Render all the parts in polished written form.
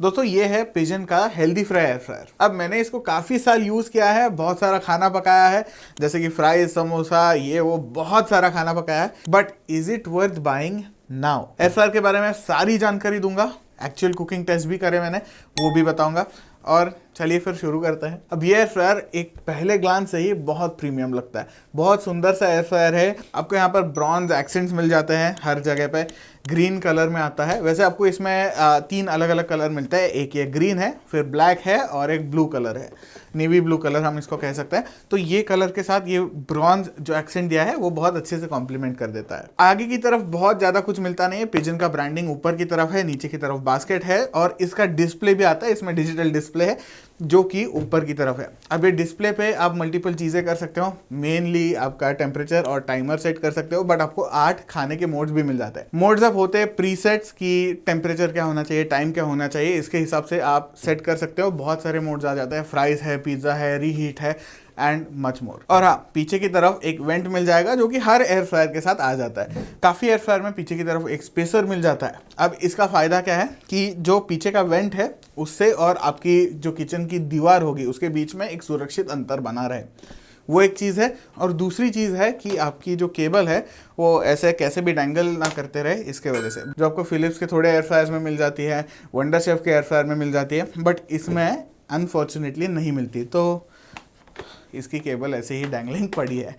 दोस्तों ये है पिजन का हेल्दी फ्राई एयर फ्रायर। अब मैंने इसको काफ़ी साल यूज़ किया है, बहुत सारा खाना पकाया है, जैसे कि फ्राइज, समोसा, ये वो बहुत सारा खाना पकाया है। But is it worth buying now? Air fryer के बारे में सारी जानकारी दूंगा, एक्चुअल कुकिंग टेस्ट भी करे मैंने, वो भी बताऊंगा। और चलिए फिर शुरू करते हैं। अब ये एयर फ्रायर एक पहले ग्लांस से ही बहुत प्रीमियम लगता है, बहुत सुंदर सा एयर फ्रायर है। आपको यहाँ पर ब्रॉन्ज एक्सेंट्स मिल जाते हैं हर जगह पे, ग्रीन कलर में आता है। वैसे आपको इसमें 3 अलग अलग कलर मिलते हैं, एक ये ग्रीन है, फिर ब्लैक है और एक ब्लू कलर है, नेवी ब्लू कलर हम इसको कह सकते हैं। तो ये कलर के साथ ये ब्रॉन्ज जो एक्सेंट दिया है वो बहुत अच्छे से कॉम्प्लीमेंट कर देता है। आगे की तरफ बहुत ज़्यादा कुछ मिलता नहीं है, पिजन का ब्रांडिंग ऊपर की तरफ है, नीचे की तरफ बास्केट है और इसका डिस्प्ले भी आता है। इसमें डिजिटल डिस्प्ले है जो कि ऊपर की तरफ है। अब ये डिस्प्ले पे आप मल्टीपल चीज़ें कर सकते हो, मेनली आपका टेम्परेचर और टाइमर सेट कर सकते हो, बट आपको 8 खाने के मोड्स भी मिल जाते हैं। मोड्स अब होते हैं प्रीसेट्स की टेम्परेचर क्या होना चाहिए, टाइम क्या होना चाहिए, इसके हिसाब से आप सेट कर सकते हो। बहुत सारे मोड्स आ जाते हैं, फ्राइज है, पिज्ज़ा है, रीहीट है एंड मच मोर। और हाँ, पीछे की तरफ एक वेंट मिल जाएगा जो कि हर एयर फ्रायर के साथ आ जाता है। काफ़ी एयर फ्रायर में पीछे की तरफ एक स्पेसर मिल जाता है। अब इसका फ़ायदा क्या है कि जो पीछे का वेंट है उससे और आपकी जो किचन की दीवार होगी उसके बीच में एक सुरक्षित अंतर बना रहे, वो एक चीज़ है। और दूसरी चीज़ है कि आपकी जो केबल है वो ऐसे कैसे भी डैंगल ना करते रहे, इसके वजह से जो आपको फिलिप्स के थोड़े एयर फ्रायर्स में मिल जाती है, वंडर शेफ के एयर फ्रायर में मिल जाती है, बट इसमें अनफॉर्चुनेटली नहीं मिलती। तो इसकी केबल ऐसे ही डैंगलिंग पड़ी है,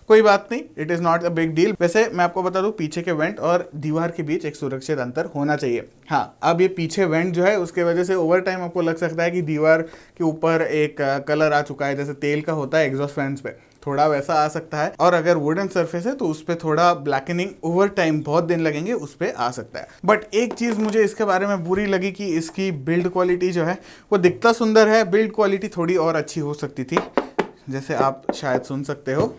कोई बात नहीं, it is not a big deal. वैसे मैं आपको बता दूं, पीछे के वेंट और दीवार के बीच एक सुरक्षित अंतर होना चाहिए। हाँ, अब ये पीछे वेंट जो है उसके वजह से ओवर टाइम आपको लग सकता है कि दीवार के ऊपर एक कलर आ चुका है, जैसे तेल का होता है एग्जॉस्ट फैंस पे, थोड़ा वैसा आ सकता है। और अगर वुडन सरफेस है तो उस पर थोड़ा ब्लैकनिंग ओवर टाइम, बहुत दिन लगेंगे, उस पर आ सकता है। बट एक चीज़ मुझे इसके बारे में बुरी लगी कि इसकी बिल्ड क्वालिटी जो है वो दिखता सुंदर है, बिल्ड क्वालिटी थोड़ी और अच्छी हो सकती थी। जैसे आप शायद सुन सकते हो,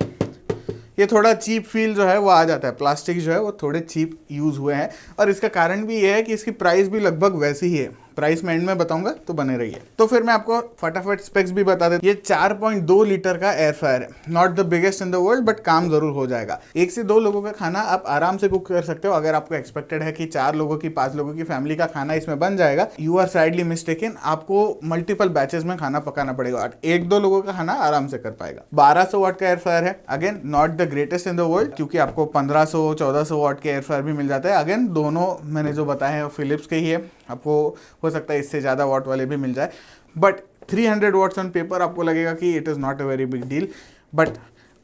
ये थोड़ा चीप फील जो है वो आ जाता है, प्लास्टिक जो है वो थोड़े चीप यूज़ हुए हैं। और इसका कारण भी ये है कि इसकी प्राइस भी लगभग वैसी ही है। प्राइस मैं एंड में बताऊंगा, तो बने रहिए। तो फिर मैं आपको फटाफट स्पेक्स भी बता देता हूं। ये 4.2 लीटर का एयर फ्रायर है, not the biggest in the world, but काम जरूर हो जाएगा। 1 से 2 लोगों का खाना आप आराम से कुक कर सकते हो। अगर आपको एक्सपेक्टेड है कि 4 लोगों की, 5 लोगों की फैमिली का खाना इसमें बन जाएगा, यू आर साइडली मिस्टेकन। आपको मल्टीपल बैचेस में खाना पकाना पड़ेगा, 1-2 लोगों का खाना आराम से कर पाएगा। 1200 वाट का एयर फ्रायर है, again not the greatest in the world, क्योंकि आपको 1500-1400 वाट के एयर फ्रायर भी मिल जाता है। अगेन दोनों मैंने जो बताए हैं फिलिप्स के ही है, आपको हो सकता है इससे ज़्यादा वाट वाले भी मिल जाए। बट 300 वाट्स ऑन पेपर आपको लगेगा कि it is not a very big deal, but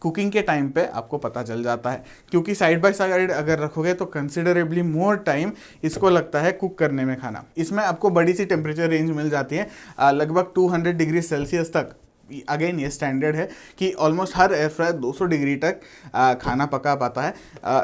cooking के टाइम पे आपको पता चल जाता है, क्योंकि साइड बाय साइड अगर रखोगे तो कंसिडरेबली मोर टाइम इसको लगता है कुक करने में खाना। इसमें आपको बड़ी सी टेम्परेचर रेंज मिल जाती है, लगभग 200 डिग्री सेल्सियस तक। अगेन ये स्टैंडर्ड है कि ऑलमोस्ट हर एयर फ्रायर 200 डिग्री तक खाना पका पाता है,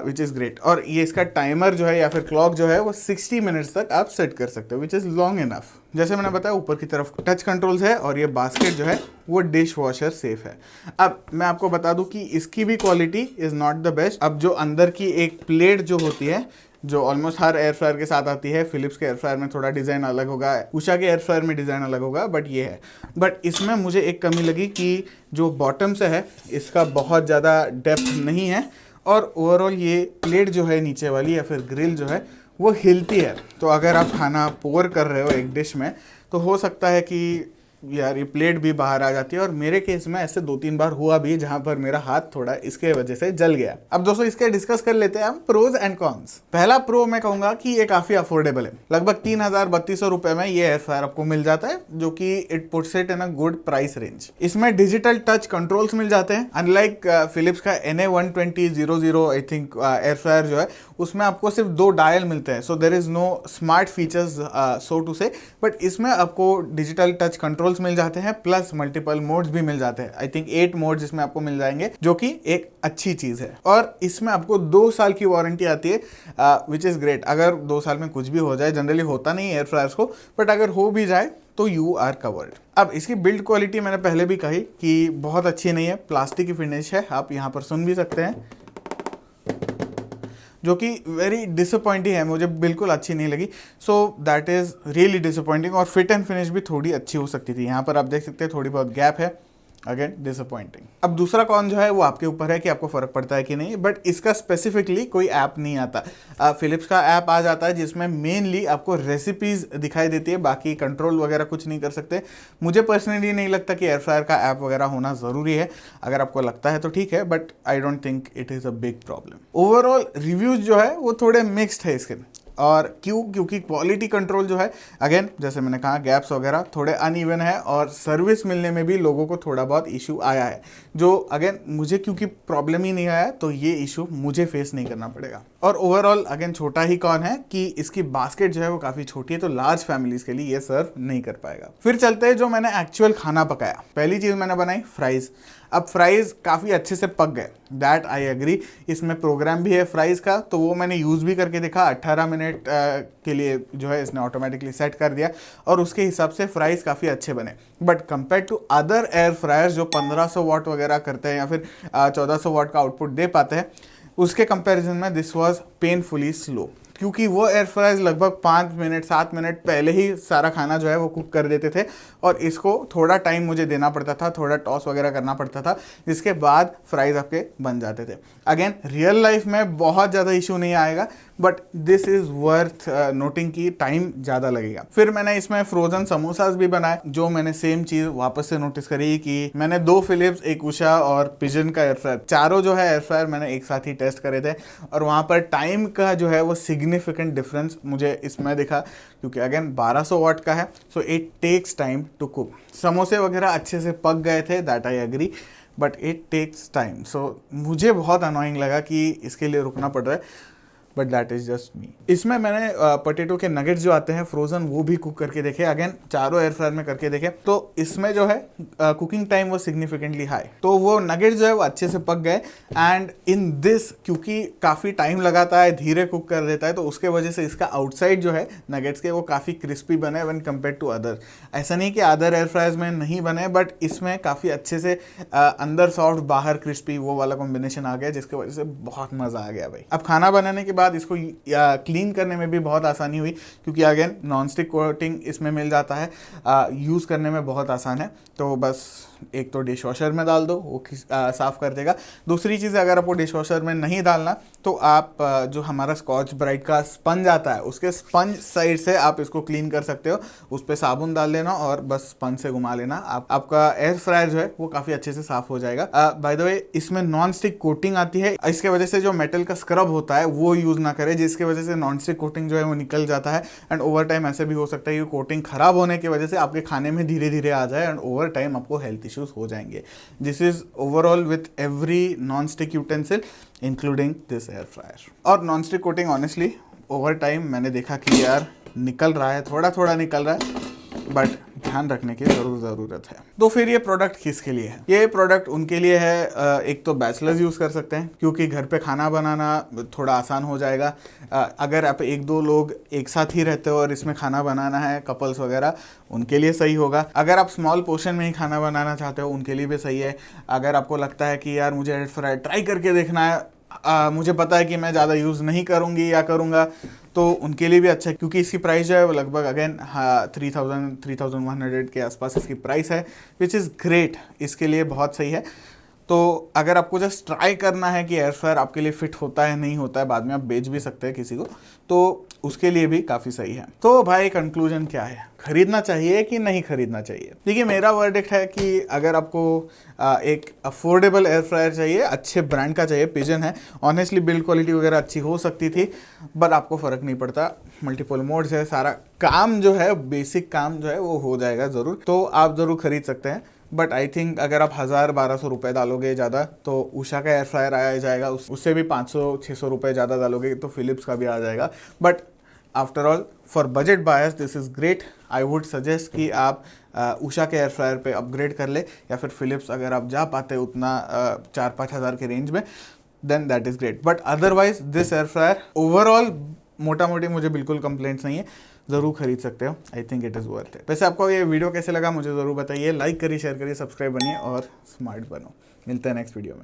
विच इज़ ग्रेट। और ये इसका टाइमर जो है या फिर क्लॉक जो है वो 60 मिनट्स तक आप सेट कर सकते हो, विच इज़ लॉन्ग इनफ। जैसे मैंने बताया, ऊपर की तरफ टच कंट्रोल्स है और ये बास्केट जो है वो डिश वॉशर सेफ है। अब मैं आपको बता दूं कि इसकी भी quality is not the best. अब जो अंदर की एक प्लेट जो होती है, जो ऑलमोस्ट हर एयर फ्रायर के साथ आती है, फिलिप्स के एयर फ्रायर में थोड़ा डिज़ाइन अलग होगा, उषा के एयर फ्रायर में डिज़ाइन अलग होगा, बट ये है। बट इसमें मुझे एक कमी लगी कि जो बॉटम से है इसका बहुत ज़्यादा डेप्थ नहीं है, और ओवरऑल ये प्लेट जो है नीचे वाली या फिर ग्रिल जो है वो हिलती है। तो अगर आप खाना पोर कर रहे हो एक डिश में, तो हो सकता है कि यार ये प्लेट भी बाहर आ जाती है। और मेरे केस में ऐसे 2-3 बार हुआ भी जहां पर मेरा हाथ थोड़ा इसके वजह से जल गया। अब दोस्तों इसके डिस्कस कर लेते हैं हम प्रोज एंड कॉन्स। पहला प्रो मैं कहूंगा कि ये काफी अफोर्डेबल है, लगभग 3000-3200 रुपए में ये एयर फ्रायर आपको मिल जाता है, जो कि it puts it in a good price range. इसमें डिजिटल टच कंट्रोल्स मिल जाते हैं, अनलाइक फिलिप्स का NA12000 I think air fryer जो है उसमें आपको सिर्फ 2 डायल मिलते हैं, so there is no smart features so to say. But इसमें आपको डिजिटल टच कंट्रोल मिल जाते हैं, प्लस मल्टीपल मोड्स भी मिल जाते हैं। आई थिंक 8 मोड्स इसमें आपको मिल जाएंगे, जो कि एक अच्छी चीज है। और इसमें आपको 2 साल की वारंटी आती है, विच इज ग्रेट। अगर 2 साल में कुछ भी हो जाए, जनरली होता नहीं एयर फ्रायर्स को, बट अगर हो भी जाए तो यू आर कवर्ड। अब इसकी बिल्ड क्वालिटी मैंने पहले भी कही कि बहुत अच्छी नहीं है, प्लास्टिक की फिनिश है, आप यहाँ पर सुन भी सकते हैं, जो कि वेरी डिसअपॉइंटिंग है, मुझे बिल्कुल अच्छी नहीं लगी। So that is really disappointing. और फिट एंड फिनिश भी थोड़ी अच्छी हो सकती थी। यहाँ पर आप देख सकते हैं थोड़ी बहुत गैप है, अगेन डिसअपॉइंटिंग। अब दूसरा कॉन जो है वो आपके ऊपर है कि आपको फर्क पड़ता है कि नहीं, बट इसका स्पेसिफिकली कोई ऐप नहीं आता। फिलिप्स का ऐप आ जाता है जिसमें मेनली आपको रेसिपीज दिखाई देती है, बाकी कंट्रोल वगैरह कुछ नहीं कर सकते। मुझे पर्सनली नहीं लगता कि एयर फ्रायर का ऐप वगैरह होना ज़रूरी है, अगर आपको लगता है तो ठीक है, but I don't think it is a big problem. Overall reviews जो है वो थोड़े मिक्स्ड है इसके, और क्योंकि क्वालिटी कंट्रोल जो है अगेन जैसे मैंने कहा गैप्स वगैरह थोड़े अनइवन है, और सर्विस मिलने में भी लोगों को थोड़ा बहुत इशू आया है, जो अगेन मुझे क्योंकि प्रॉब्लम ही नहीं आया तो ये इशू मुझे फेस नहीं करना पड़ेगा। और ओवरऑल अगेन छोटा ही कौन है कि इसकी बास्केट जो है वो काफ़ी छोटी है, तो लार्ज फैमिलीज के लिए ये सर्व नहीं कर पाएगा। फिर चलते हैं जो मैंने एक्चुअल खाना पकाया। पहली चीज़ मैंने बनाई फ्राइज़। अब फ्राइज़ काफ़ी अच्छे से पक गए, दैट आई एग्री। इसमें प्रोग्राम भी है फ्राइज़ का, तो वो मैंने यूज़ भी करके देखा। 18 मिनट के लिए जो है इसने ऑटोमेटिकली सेट कर दिया, और उसके हिसाब से फ्राइज़ काफ़ी अच्छे बने। But compare to other air fryers जो 1500 वाट वगैरह करते हैं या फिर 1400 वाट का आउटपुट दे पाते हैं, उसके कंपैरिजन में दिस वाज पेनफुली स्लो, क्योंकि वो एयर फ्रायर्स लगभग 5 मिनट 7 मिनट पहले ही सारा खाना जो है वो कुक कर देते थे, और इसको थोड़ा टाइम मुझे देना पड़ता था, थोड़ा टॉस वगैरह करना पड़ता था, जिसके बाद फ्राइज़ आपके बन जाते थे। अगेन रियल लाइफ में बहुत ज़्यादा इशू नहीं आएगा, but this is worth noting की टाइम ज़्यादा लगेगा। फिर मैंने इसमें फ्रोज़न समोसाज भी बनाए, जो मैंने सेम चीज़ वापस से नोटिस करी कि मैंने 2 फिलिप्स, एक उषा और पिजन का एयर फ्रायर, चारों जो है एयर फ्रायर मैंने एक साथ ही टेस्ट करे थे, और वहाँ पर टाइम का जो है वो सिग्निफिकेंट डिफरेंस मुझे इसमें दिखा, क्योंकि अगेन 1200 वाट का है, so it takes time to cook. समोसे वगैरह अच्छे से पक गए थे, that I agree, but it takes time. So मुझे बहुत अनोइंग लगा कि इसके लिए रुकना पड़ रहा है, बट दैट इज जस्ट मी। इसमें मैंने पोटैटो के नगेट्स जो आते हैं फ्रोजन, वो भी कुक करके देखे, अगेन चारों एयर फ्रायर में करके देखे, तो इसमें जो है कुकिंग टाइम वो सिग्निफिकेंटली हाई, तो वो नगेट्स जो है वो अच्छे से पक गए। एंड इन दिस क्योंकि काफ़ी टाइम लगाता है, धीरे कुक कर देता है, तो उसके वजह से इसका आउटसाइड जो है नगेट्स के वो काफ़ी क्रिस्पी बने व्हेन कंपेयर टू अदर। ऐसा नहीं कि अदर एयर फ्रायर्स में नहीं बने, बट इसमें काफ़ी अच्छे से अंदर सॉफ्ट बाहर क्रिस्पी वो वाला कॉम्बिनेशन आ गया, जिसकी वजह से बहुत मज़ा आ गया भाई। अब खाना बनाने के बाद इसको क्लीन करने में भी बहुत आसानी हुई, क्योंकि अगेन नॉन स्टिक कोटिंग इसमें मिल जाता है, यूज़ करने में बहुत आसान है। तो बस एक तो डिश वॉशर में डाल दो, वो साफ़ कर देगा। दूसरी चीज़, अगर आपको डिश वॉशर में नहीं डालना तो आप जो हमारा स्कॉच ब्राइट का स्पंज आता है, उसके स्पंज साइड से आप इसको क्लीन कर सकते हो। उस पर साबुन डाल लेना और बस स्पंज से घुमा लेना, आपका एयर फ्रायर जो है वो काफ़ी अच्छे से साफ़ हो जाएगा। बाय द वे, इसमें नॉन स्टिक कोटिंग आती है, इसके वजह से जो मेटल का स्क्रब होता है वो यूज़ ना करें, जिसकी वजह से नॉन स्टिक कोटिंग जो है वो निकल जाता है। एंड ओवर टाइम ऐसे भी हो सकता है कि कोटिंग खराब होने की वजह से आपके खाने में धीरे धीरे आ जाए, एंड ओवर टाइम आपको हेल्थ इश्यूज हो जाएंगे। This is overall with every non stick utensil including this air fryer. और non stick coating honestly over time मैंने देखा कि यार निकल रहा है, थोड़ा थोड़ा निकल रहा है, बट ध्यान रखने की ज़रूरत है। तो फिर ये प्रोडक्ट किसके लिए है? ये प्रोडक्ट उनके लिए है, एक तो बैचलर्स यूज़ कर सकते हैं, क्योंकि घर पे खाना बनाना थोड़ा आसान हो जाएगा। अगर आप 1-2 लोग एक साथ ही रहते हो और इसमें खाना बनाना है, कपल्स वगैरह, उनके लिए सही होगा। अगर आप स्मॉल पोर्शन में ही खाना बनाना चाहते हो, उनके लिए भी सही है। अगर आपको लगता है कि यार मुझे एयर फ्रायर ट्राई करके देखना है, मुझे पता है कि मैं ज़्यादा यूज़ नहीं करूँगी या करूँगा, तो उनके लिए भी अच्छा है, क्योंकि इसकी प्राइस जो है वो लगभग अगेन 3100 के आसपास इसकी प्राइस है, विच इज़ ग्रेट, इसके लिए बहुत सही है। तो अगर आपको जस्ट ट्राई करना है कि एयर फ्रायर आपके लिए फिट होता है नहीं होता है, बाद में आप बेच भी सकते हैं किसी को, तो उसके लिए भी काफ़ी सही है। तो भाई कंक्लूजन क्या है, खरीदना चाहिए कि नहीं खरीदना चाहिए? देखिए, मेरा वर्डिक्ट है कि अगर आपको एक अफोर्डेबल एयर फ्रायर चाहिए, अच्छे ब्रांड का चाहिए, पिजन है, ऑनेस्टली बिल्ड क्वालिटी वगैरह अच्छी हो सकती थी, बट आपको फ़र्क नहीं पड़ता, मल्टीपल मोड्स है, सारा काम जो है, बेसिक काम जो है वो हो जाएगा ज़रूर, तो आप ज़रूर खरीद सकते हैं। बट आई थिंक अगर आप 1000-1200 रुपये डालोगे ज़्यादा, तो उषा का एयर फ्रायर आ जाएगा, उससे भी 500-600 रुपये ज़्यादा डालोगे तो फिलिप्स का भी आ जाएगा। But after all, for budget buyers this is great. I would suggest कि आप उषा के एयर फ्रायर पे अपग्रेड कर ले, या फिर फिलिप्स अगर आप जा पाते उतना 4-5 हज़ार के रेंज में, then that is great. But otherwise this air fryer overall मोटा मोटी मुझे बिल्कुल कंप्लेंट्स नहीं है, ज़रूर खरीद सकते हो। I think it is worth it. वैसे आपको ये वीडियो कैसे लगा मुझे ज़रूर बताइए, लाइक करिए, शेयर करिए, सब्सक्राइब बनिए और स्मार्ट बनो। मिलते हैं नेक्स्ट वीडियो में।